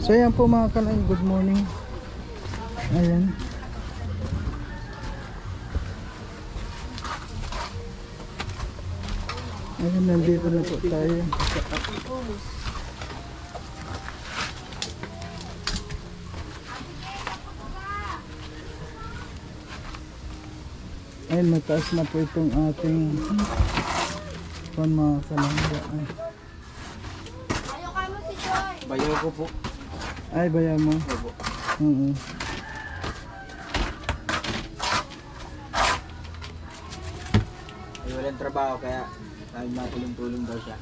So ayan po mga kalay, good morning. Ayan. Ayan, nandito na po tayo. Ayan, mataas na po itong ating mga kalangga. Bayaw ko po. Ay, bayan mo? Opo. Ay, walang trabaho kaya sabi matulong-tulong daw siya.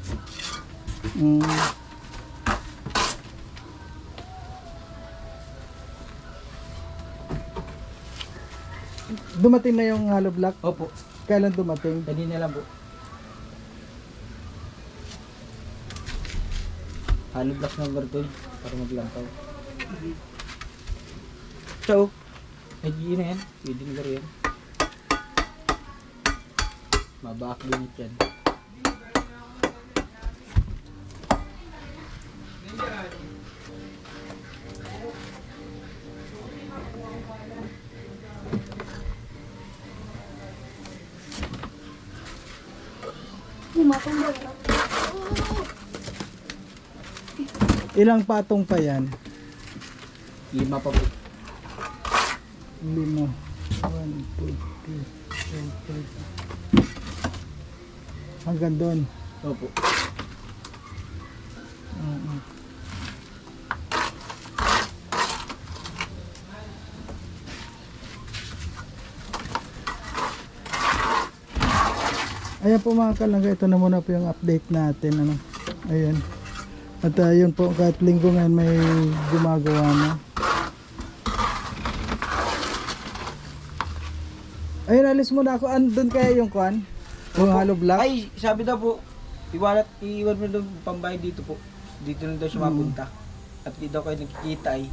Dumating na yung hollow block? Opo. Kailan dumating? Kanina lang po. Hollow block number 2 para maglantaw. So, medyo na yan. Pwede na yan. Mabak din yan. Ilang patong pa yan? 5 pa po. 5. 1, 2, 3, 4, 5. Hanggang doon? Opo. Ayan po mga kalangga, ito na muna po yung update natin. Ano? Ayan. At yun po, kahit linggo ngayon may gumagawa na. Ayun, alis muna ako. Andun kaya yung kwan? Yung hollow block? Ay, sabi daw po, iwan mo daw pambayad dito po. Dito na daw siya mapunta. At di daw kayo nakikita ay.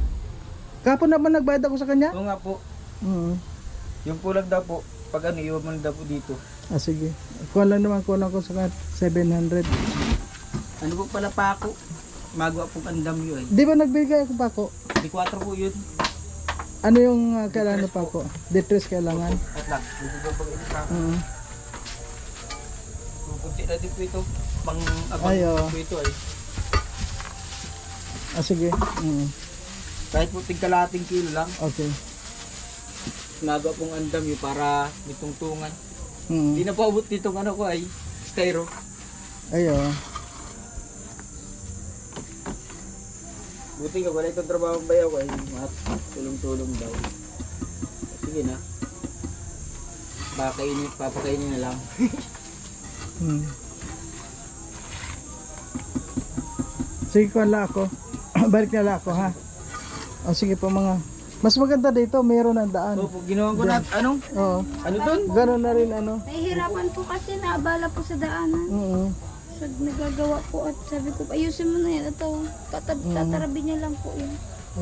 Kapon naman nagbayad ako sa kanya? Oo nga po. Yung pulag daw po, pag ano, iwan mo na daw po dito. Ah, sige. Kuha lang naman, kuha lang ko sa 700. Ano po pala pa ako? Magawa pong andam yun. Di ba nagbigay ako pa ako? Di 4 po yun. Ano yung kailangan pa ako? Detres kailangan? At lang, hindi daw pag ito pa ako. Pupunti na din po ito. Pang-abang po ito ay. Ah, sige. Kahit po tigkalating kilo lang. Okay. Magawa pong andam yun para may tungtungan. Hindi na po abot dito ano ko ay styro. Ayo. Buti ka pala itong trabaho ng bayaw ay tulong-tulong daw. Sige na. Papakainin na lang. Sige ko lang ako. Balik na lang ako ha. O sige po mga. Mas maganda dito, mayroon ang daan. Opo, ginawa ko na anong? Oo. Ano dun? Gano'n na rin ano. Nahihirapan po kasi naabala po sa daanan. So nagagawa po at sabi ko, ayusin mo na yan. Ito, tatarabi niya lang po yun.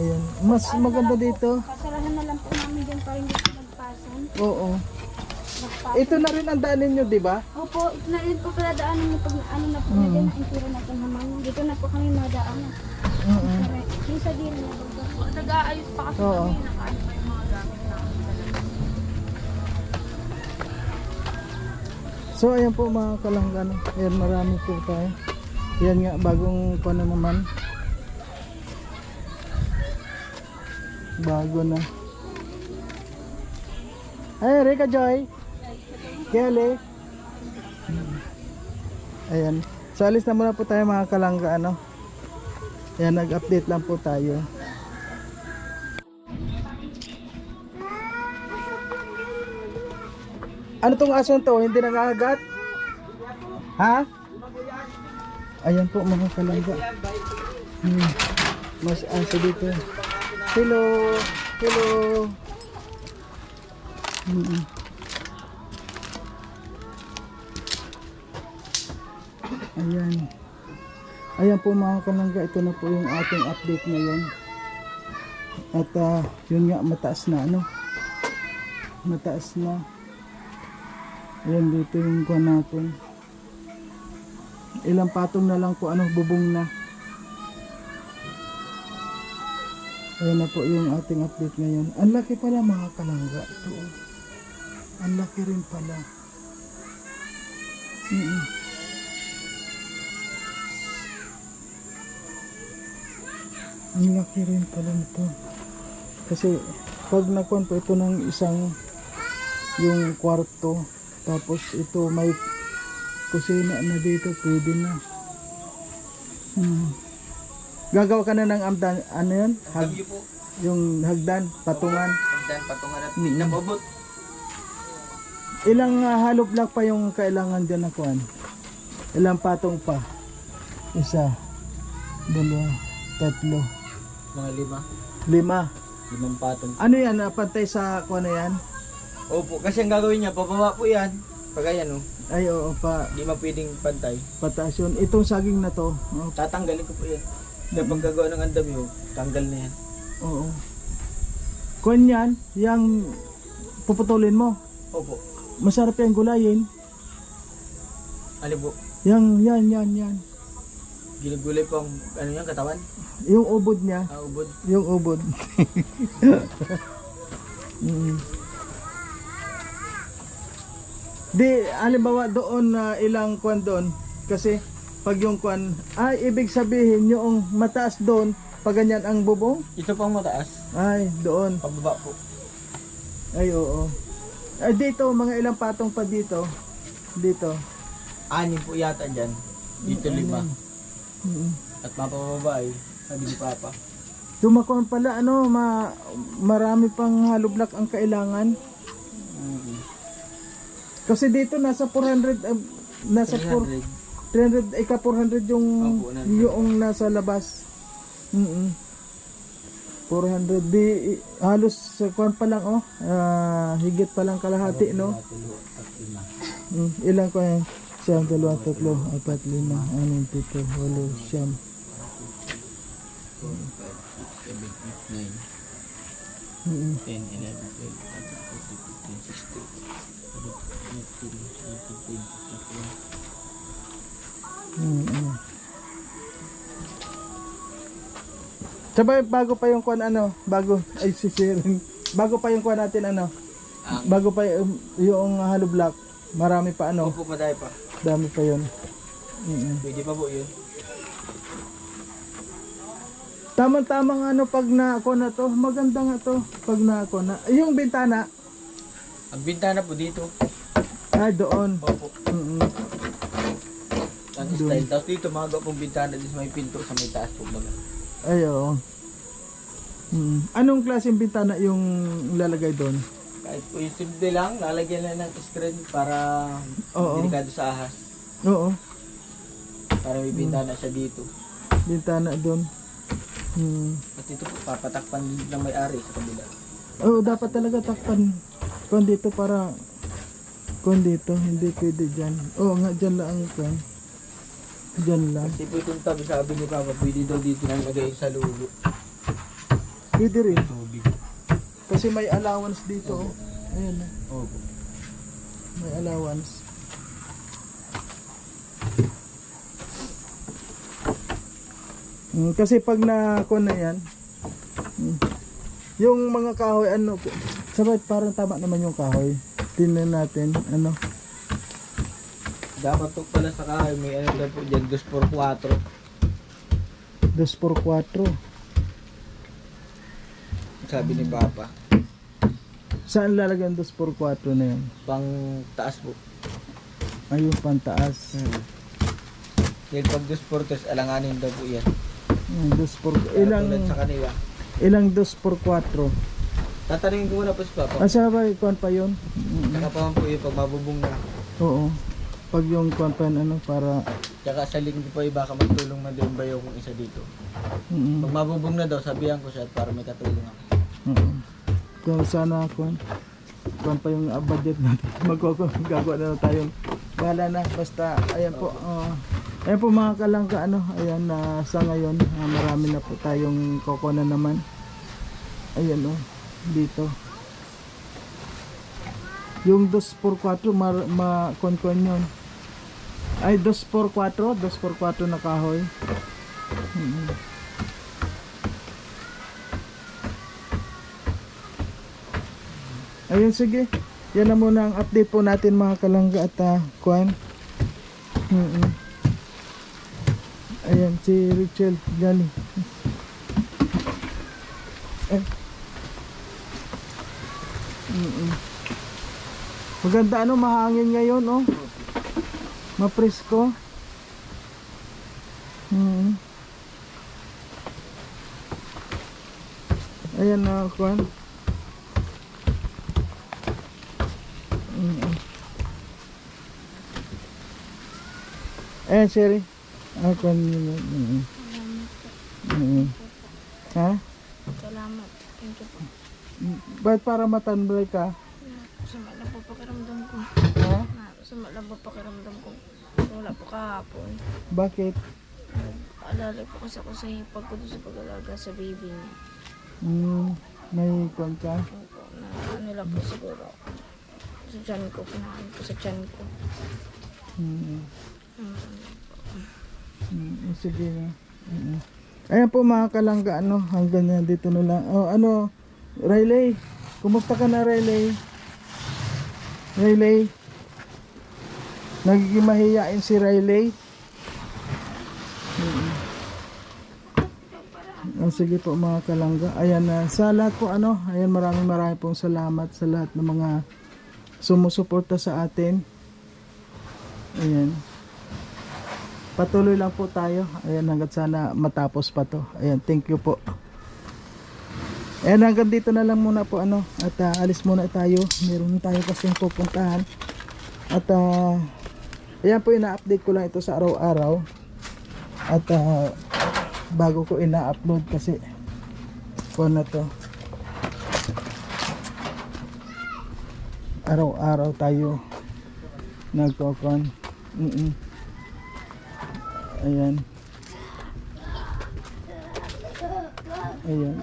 Ayan. Mas maganda dito. Kasalahan na lang po namin dyan para hindi po magpasan. Oo. Ito na rin ang daan ninyo, di ba? Opo, ito na rin po pala daanan niyo pag ano na po na dyan, ang tira na po naman. Dito na po kami madaanan. Yung sa din na po. Nag-aayos pa kasi kami, nakaayos pa yung mga gamit namin. So ayan po mga kalanggan. Ayan, marami po tayo. Yan nga, bagong na naman. Bago na. Ay, Rika Joy. Kelly. Ayan. So alis na muna po tayo mga kalangga. Ano? Ayan, nag-update lang po tayo. Ano tong aso to? Hindi nangagat? Ha? Ayan po mga kalangga. Mas aso dito. Hello. Hello. Ayan. Ayan po mga kalangga. Ito na po yung ating update ngayon. At yun nga, mataas na ano. Mataas na. Ayan dito yung kuha natin. Ilang patong na lang po, ano, bubong na. Ayan na po yung ating update ngayon. Ang laki pala mga kalangga. Ito. Ang laki rin pala. Ang laki rin pala nito. Kasi pag nakuha po ito ng isang yung kwarto, tapos ito may kusina na dito, pwede na. Gagawa ka na ng amdan, ano yun? Hagdan po. Yung hagdan, patungan. Hagdan, patungan at pinababot. Ilang hollow block pa yung kailangan dyan na kuhan? Ilang patong pa? Isa, dalawa, tatlo, Mga 5. 5 patong. Ano yan? Pantay sa kuhan na yan? Opo, kasi ang gagawin niya, pababa po yan. Pag ayan o, Ay oo pa, hindi man pwedeng pantay. pataas yun. Itong saging na to. Oh, Tatanggalin ko po yan. Kaya pag gagawa ng andam yun, tanggal na yan. oo. Kuhan yan, yung puputulin mo. Opo. Masarap yung gulayin. Ano po? Yan. Ginugulay po ang ano yan, katawan? Yung ubod niya. Ubod. Yung ubod. Di, halimbawa doon na ilang kwan doon. Kasi pag yung kwan, ibig sabihin yung mataas doon, pag ganyan ang bubong, Ito pang mataas. ay doon. Pababa po. Ay oo. Ay dito, mga ilang patong pa dito. Dito. 6 po yata dyan. Dito 5. Mm. At mapababa ay, sabi ni Papa. Dumakuan pala, ano, marami pang hollow block ang kailangan. Kasi dito nasa 400, nasa 300, 400 yung, Opo, nandun. yung nasa labas. 400, di, halos sa kuan pa lang, oh, higit pa lang kalahati, no? Ilan ko yan? 1, 2, 3, 4, 5, 6, 7, 8, 9. 10, 11, 12, 13, 14, 15, 16, 17, 18, 19, 20, 21. Sabay bago pa yung kuan bago pa yung kuan natin bago pa yung hollow block, marami pa Opo, madaya pa. dami pa yun. Pwede pa po yun. Tama-tama nga pag na-ako na to, maganda nga to pag na-ako na. Yung bintana, Ang bintana po dito. doon. Opo. Ang Doon. style. Tapos dito mga pong bintana din sa may pinto sa may taas po baga. Ay, oo. Anong klaseng bintana yung lalagay doon? Kahit po yung simple lang, lalagyan lang ng screen para Oo. delikado sa ahas. Oo, Para may bintana siya dito. bintana doon. At ito po, papatakpan ng may-ari sa kabila. Oo, dapat talaga takpan. Kung dito para kung dito, hindi pwede dyan. Oo nga, dyan lang ang kwan. Dyan lang. Kasi po itong tabi, sabi ni Papa, pwede daw dito nang lagay sa lulo. Pwede rin. Tubig. Kasi may allowance dito. Oh. Ayan na. Opo. May allowance. Kasi pag na-kwan na yan, yung mga kahoy, sabay parang tama naman yung kahoy. Tingnan natin, Dapat po pala sa kahoy, may ano daw po dyan, 2x4. 2x4. Sabi ni Papa. Saan lalagyan 2x4 na yan? Pang taas po. Ayun, pantaas. Dahil pag 2x4, alanganin daw po yan. 2x4. Tulad sa kanila. Ilang 2x4? Tatanungin ko muna po si Papa. Asa ba, kwan pa yun? Saka pa man po yung pag mabubong na. Oo. Pag yung kwan pa yun, para... Saka sa linggo po yung baka magtulong man din ba yung isa dito. Pag mabubong na daw, sabihan ko siya at para may katulong ako. Kung sana kwan pa yung budget natin. Gagawa na lang tayong bahala na. Basta, ayan po. Ayan po mga kalangga, ayan na sa ngayon. Marami na po tayong kokona naman. Ayan dito. Yung 2x4, ma-kon-kon yun. Ay, 2x4 na kahoy. Ayun, sige. Yan na muna ang update po natin mga kalangga at kuan. Ayan, si Rachel Jolly. Maganda ano, mahangin ngayon oh. Mapresko. Ayan na kuan. Ayan, Sherry. Kuan yun. Ha? Salamat. Thank you po. Ba't para matanbay ka? Sama lang po pakiramdam ko. Ha? Sama lang po pakiramdam ko. Wala po kahapon. Bakit? Alala po kasi ako sa hipag ko doon sa pag-alaga sa baby niya. May kuan ka? Opo, na ano lang po siguro. Sa tiyan ko, pinahan ko sa tiyan ko. Sige na. Ayan po mga kalangga, ano, hanggang na dito na lang. Oh, ano, Riley, kumusta ka na, Riley? Riley, nagiging mahihain si Riley. Sige po mga kalangga. Ayan na, sa lahat po ano, ayan, maraming pong salamat sa lahat ng mga sumusuporta sa atin. Ayan. Patuloy lang po tayo. Ayan, hanggat sana matapos pa to. Ayan, thank you po. Ayan, hanggang dito na lang muna po ano. At alis muna tayo. Meron tayo kasing pupuntahan. At ayan po, ina-update ko lang ito sa araw-araw. At bago ko ina-upload kasi kung na to, araw-araw tayo nagkokon. Ayan. Ayan.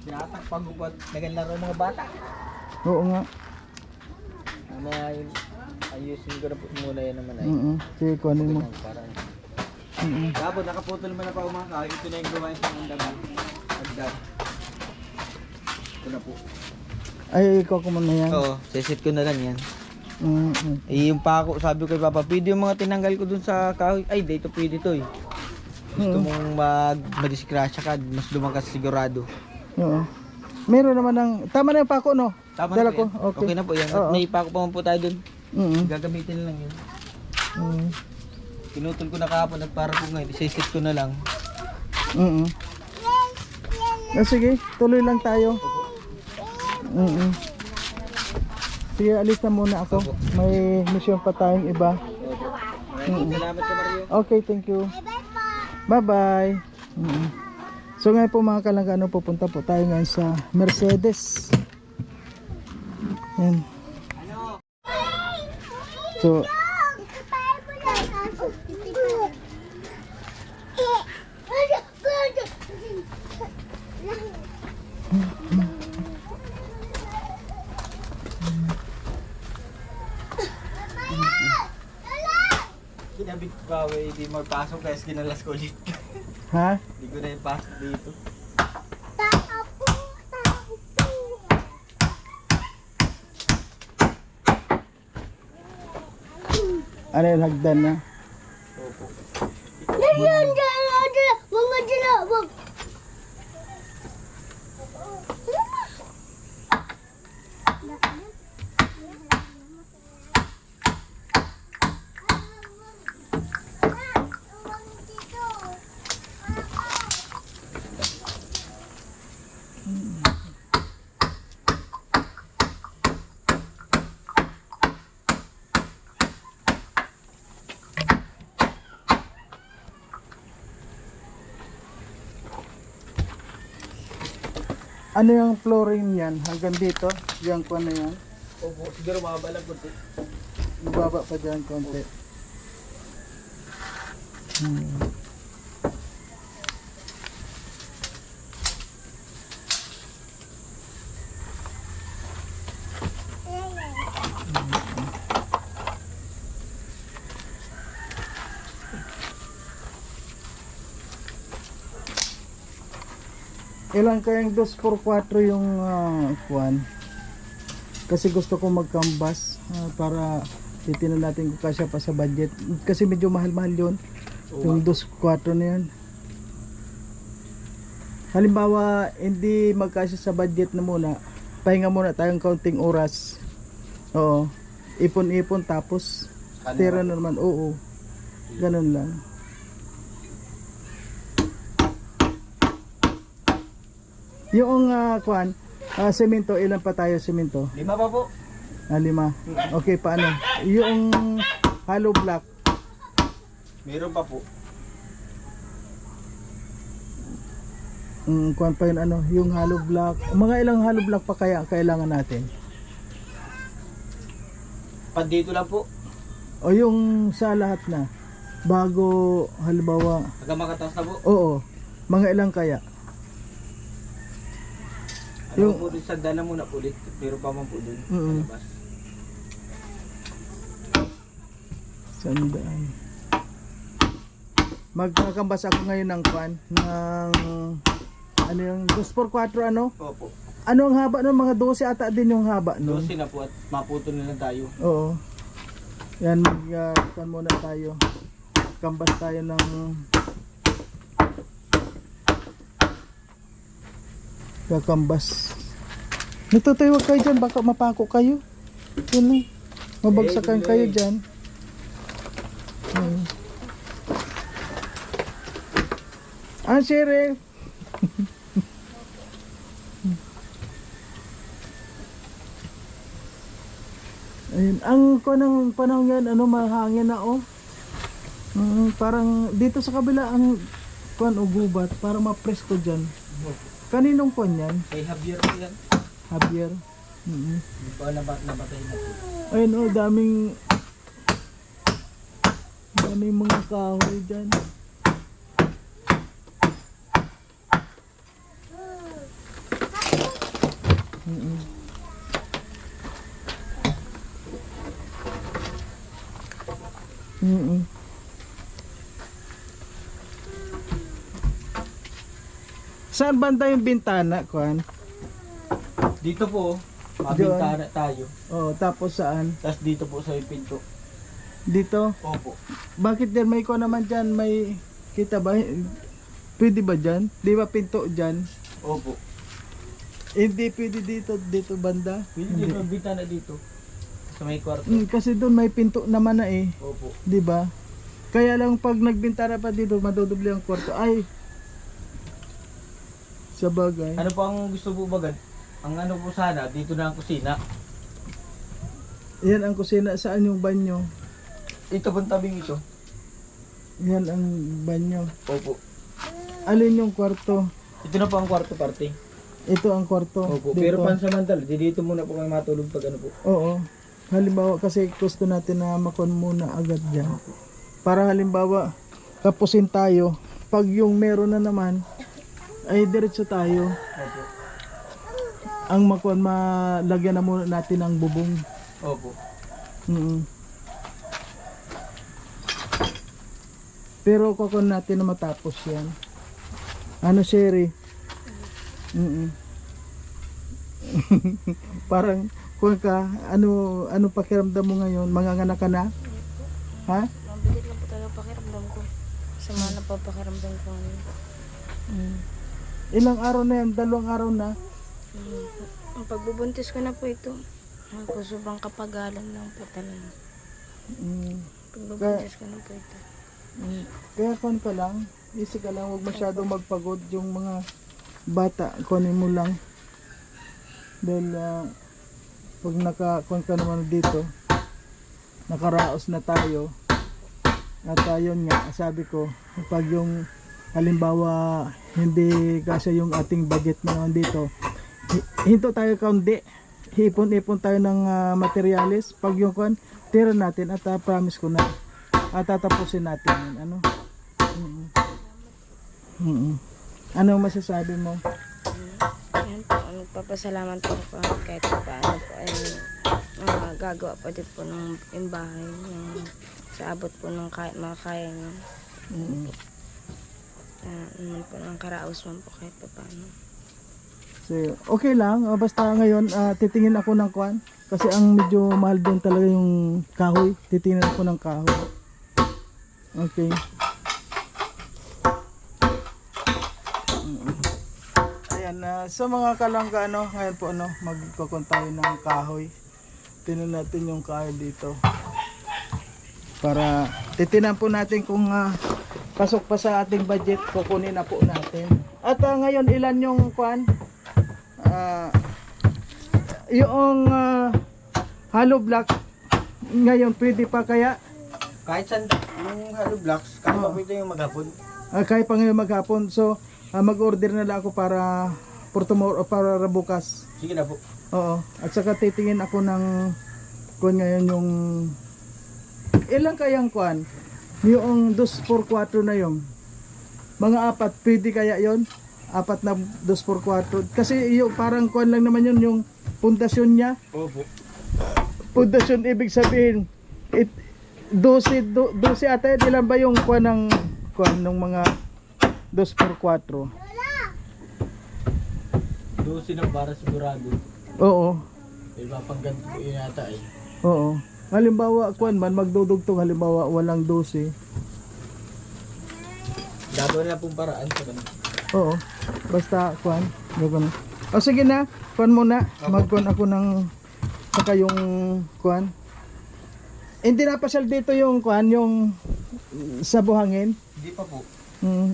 Yatak pagubad, nagalaro mga bata. Oo nga. Mamaya yun, ayusin ko na po muna yan naman ay. Sige, kunin mo. Parang Gabo, nakaputol man na pa umakaw. Ito na yung gawain sa mga daman. Agdag. Ito na po. Ay, ikaw kuman na yan. Oo, sisit ko na lang yan. Yung pako, sabi ko kay Papa, pwede yung mga tinanggal ko dun sa kahoy. Ay, dito pwede to eh. Gusto mong madiskrasya ka, mas lumakas sigurado. Oo. Meron naman ng, tama na yung pako, no? Tama Dala na ko. po yan. Okay. Okay na po yan. At may pako pa man po tayo dun. Gagamitin lang yun. Pinutol ko na kahapon at para po ngayon, isisit ko na lang. Sige, tuloy lang tayo. Sige, alis na muna ako. May mission pa tayong iba. Salamat ka, Mario. Okay, thank you. Bye-bye. So ngayon po mga kalangga, ano, pupunta po tayo ngayon sa Mercedes. Yan. So, kinabit ko ba, di mo pasok kaya kinalas ko ulit. ha? Hindi ko na yung pasok dito. Ano yung hagdan na? Opo. Ano yung flooring yan? Hanggang dito? Yung kuha na yan? Opo, siguro mababalag ko. Ibaba pa dyan konti. Ilang kayang 2x4 yung kuwan? Kasi gusto ko mag-canvas para titinan natin kung kasya pa sa budget. Kasi medyo mahal-mahal yun. Yung 2.4 na yan. Halimbawa, hindi magkasya sa budget na muna. Pahinga muna tayong kaunting oras. Oo. Ipon-ipon tapos tira na naman. Oo. Ganun lang. Yung semento, ilan pa tayo semento? 5 pa po. 5. Okay, paano? Yung hollow block, Meron pa po. kuwan pa yun, yung hollow block. Mga ilang hollow block pa kaya kailangan natin? Dito lang po. O yung sa lahat na? Bago, halimbawa, Hanggang makataas na po. oo, mga ilang kaya? Yung po din sa dala muna po ulit. Pero pa man po dun. Palabas. Sandaan. Magkakambas ako ngayon ng kwan ng ano yung 2x4 ano? Opo. Ano ang haba ng mga 12 ata din yung haba no? 12 na po at maputo na lang tayo. Oo. Yan kwan muna tayo. Kambas tayo ng kakambas. Natutuyo kayo dyan, baka mapako kayo. Yun lang. Mabagsakan kayo dyan. Shere. Ayun, ang panahon yan, mahangin na parang dito sa kabila ang gubat, para ma-presko dyan. Kaninong kon yan? Kay Javier po yan. Javier. Hindi pa nabatay na po. Ayun daming mga kahoy dyan. Saan banda yung bintana, Kwan? Dito po, mabintana tayo. Oh, tapos saan? Tapos dito po sa pinto. Dito? Opo. Bakit din may ko naman dyan? May kita ba? Pwede ba dyan? Di ba pinto dyan? Opo. Hindi pwede dito banda? Pwede dito, bintana dito. Sa may kwarto. Kasi doon may pinto naman na eh. Opo. Di ba? Kaya lang pag nagbintana pa dito, madodoble ang kwarto. Ay! Sa bagay. Ano po ang gusto po bagad? Ang ano po sana, dito na ang kusina. Yan ang kusina. Saan yung banyo? Ito pong tabing ito. Yan ang banyo. Opo. Alin yung kwarto? Ito na po ang kwarto parte. Ito ang kwarto. Opo. Dito. Pero pansamantala, dito muna po kayo matulog pag ano po. Oo. Halimbawa kasi gusto natin na makon muna agad dyan. Para halimbawa kapusin tayo. Pag yung meron na naman ay diretso tayo. Opo. Ang makon malagyan na muna natin ng bubong. Opo. Pero kokon natin na matapos yan. Ano, Sherry? Parang kung ka, ano pakiramdam mo ngayon? Manganganak ka na? Ha? Mabigat lang po talaga pakiramdam ko. Sama na pa pakiramdam ko. Ilang araw na yan? 2 araw na? Ang pagbubuntis ko na po ito. Ako sobrang kapagalan lang po talaga. Pagbubuntis ko na po ito. Kaya kon ka lang, easy ka lang, huwag masyadong magpagod yung mga bata, kunin mo lang. Dahil pag nakakon ka naman dito, nakaraos na tayo. At yun nga, sabi ko, pag yung halimbawa hindi kasi yung ating budget na dito, hinto tayo kaundi, ipon tayo ng materialis. Pag yung kon, tira natin at promise ko na at tatapusin natin yun. Ano masasabi mo? Yan po, nagpapasalamat po ako kahit paano po ay gagawa pa din po ng yung bahay sa abot po ng mga kaya niyo. Naman po ng karaos man po kahit paano. So, okay lang. Basta ngayon, titingin ako ng kwan. Kasi ang medyo mahal din talaga yung kahoy. Titingin ako ng kahoy. Okay. Ayan, sa mga kalangga, ngayon po, magkukun tayo ng kahoy. Tingnan natin yung kahoy dito. Para titinan po natin kung pasok pa sa ating budget, kukunin na po natin. At ngayon, ilan yung kwan? Yung hollow block, ngayon pwede pa kaya? Kahit saan, yung hollow blocks, kahit pa pwede yung maghapon. Kaya pa ngayon maghapon. So, mag-order na lang ako para for tomorrow, para bukas. Sige na po. Oo. At saka titingin ako ng kwan ngayon yung ilang kayang kwan? Yung 2x4 na yung mga apat, pwede kaya yon? Apat na 2x4. Kasi yung parang kwan lang naman yun, yung pundasyon niya. Opo. Pundasyon ibig sabihin 12 ata, ilan ba yung kwan ng mga 2x4? 12 ng bara sigurado. Oo. May mapangganto po yun yata eh. Oo. Halimbawa, kwan man, magdudugtong halimbawa walang 12. Gagawin na pong paraan sa ganun. Oo. Basta, kwan. Gagawin. O sige na, kwan muna. Magkwan ako ng saka yung kwan. Hindi na pasyal dito yung kwan, yung sa buhangin. Hindi pa po.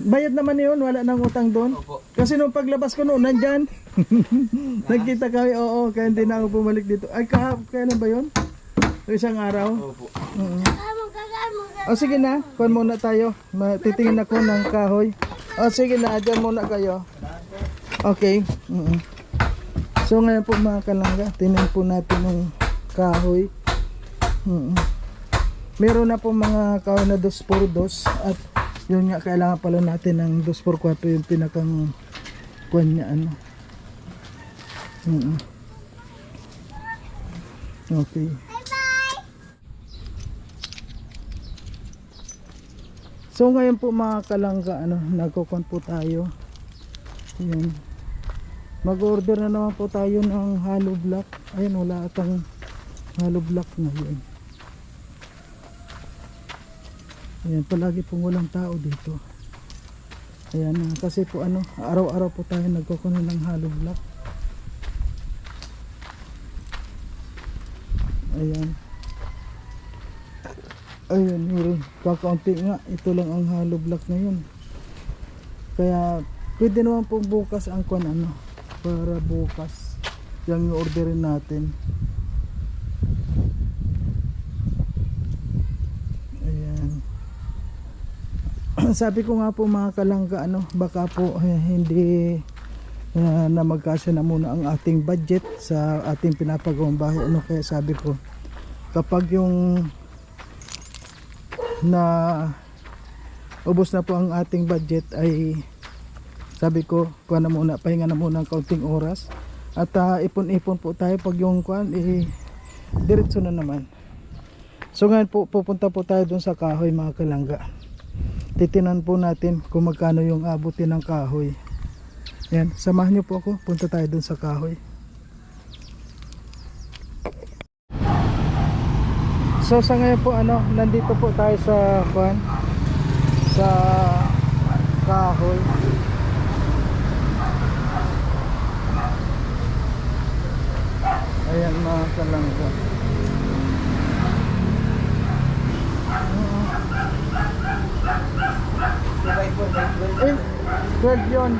Bayad naman yun, wala nang utang doon. Opo. Kasi nung paglabas ko noon, nandyan. Nagkita kami, oo, kaya hindi na ako bumalik dito. Ay, kailan ba yun? Isang araw? Opo. O sige na, kuhan muna tayo. Titingin ako ng kahoy. O sige na, dyan muna kayo. Okay. So ngayon po mga kalangga, tingnan po natin yung kahoy. Meron na po mga kahoy na 2x2 at yun nga, kailangan pala natin ng 2x4 yung pinakang kuhan niya, Okay. So ngayon po mga kalangga, nagkukuhan po tayo. Ayan. Mag-order na naman po tayo ng hollow block. Ayun, wala atang hollow block ngayon. Ayan, palagi pong walang tao dito. Ayan, kasi po araw-araw po tayo nagkukuha ng hollow block. Ayan. Ayun, meron. Kakaunti nga. Ito lang ang hollow block ngayon. Kaya, pwede naman po bukas ang kwan, para bukas. Yung orderin natin. Ayan. Sabi ko nga po mga kalangga, baka po hindi na magkasya na muna ang ating budget sa ating pinapagawang bahay. Kaya sabi ko, kapag yung na ubos na po ang ating budget ay sabi ko, kuha na muna, pahinga na muna ng kaunting oras at ipon-ipon po tayo pag yung kuhan diretso na naman. So ngayon po pupunta po tayo dun sa kahoy mga kalangga. Titinan po natin kung magkano yung abutin ng kahoy. Yan, samahan nyo po ako, punta tayo dun sa kahoy. So sa ngayon po nandito po tayo sa kuan, sa kahoy. Ayan mga kalangga. Eh, 12 yun.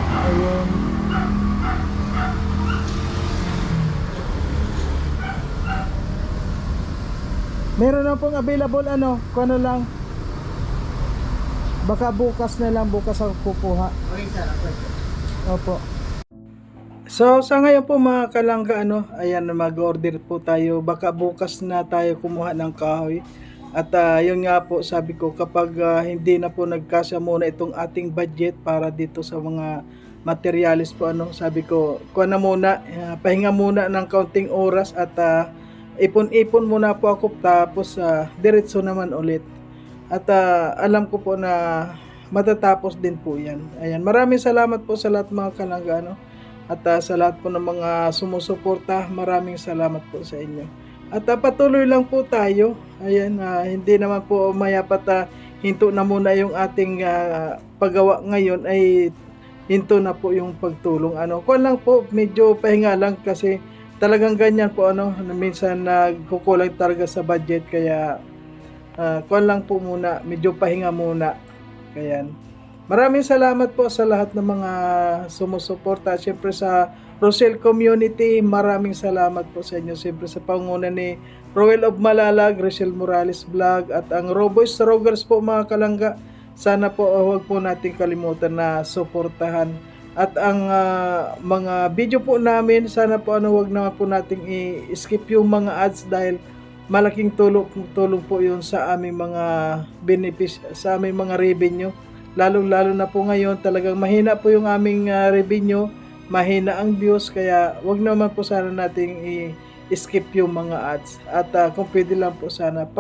Ayun. Meron na pong available kung ano lang. Baka bukas na lang, bukas ako kukuha. Okay, sir. Opo. So sa ngayon po mga kalangga, ayan, mag-order po tayo. Baka bukas na tayo kumuha ng kahoy. At yun nga po, sabi ko, kapag hindi na po nagkasya muna itong ating budget para dito sa mga materialis po, sabi ko, kuha na muna, pahinga muna ng kaunting oras at ipon-ipon muna po ako, tapos diretso naman ulit. At alam ko po na matatapos din po yan. Ayan, maraming salamat po sa lahat mga kalangga, ano? At sa lahat po ng mga sumusuporta, maraming salamat po sa inyo. At patuloy lang po tayo. Ayan, hindi naman po mayapat hinto na muna yung ating paggawa ngayon, ay hinto na po yung pagtulong. Ano, kuwan lang po, medyo pahinga lang kasi talagang ganyan po, ano, minsan nagkukulang talaga sa budget, kaya kuwan lang po muna, medyo pahinga muna. Kaya maraming salamat po sa lahat ng mga sumusuporta. Siyempre sa Rosel Community, maraming salamat po sa inyo. Siyempre sa panguna ni Roel of Malalag, Rachel Morales Vlog, at ang Roboy Strogers po mga kalangga. Sana po huwag po natin kalimutan na suportahan. At ang mga video po namin, sana po huwag naman po nating i-skip yung mga ads, dahil malaking tulong po yun sa aming mga sa aming mga revenue. Lalo na po ngayon, talagang mahina po yung aming revenue, mahina ang views, kaya wag naman po sana nating i-skip yung mga ads. At kung pwede lang po sana,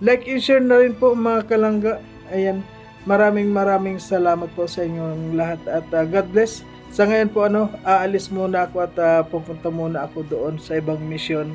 like and share na rin po mga kalangga. Ayan, maraming salamat po sa inyong lahat, at God bless. Sa ngayon po aalis muna ako at pupunta muna ako doon sa ibang mission.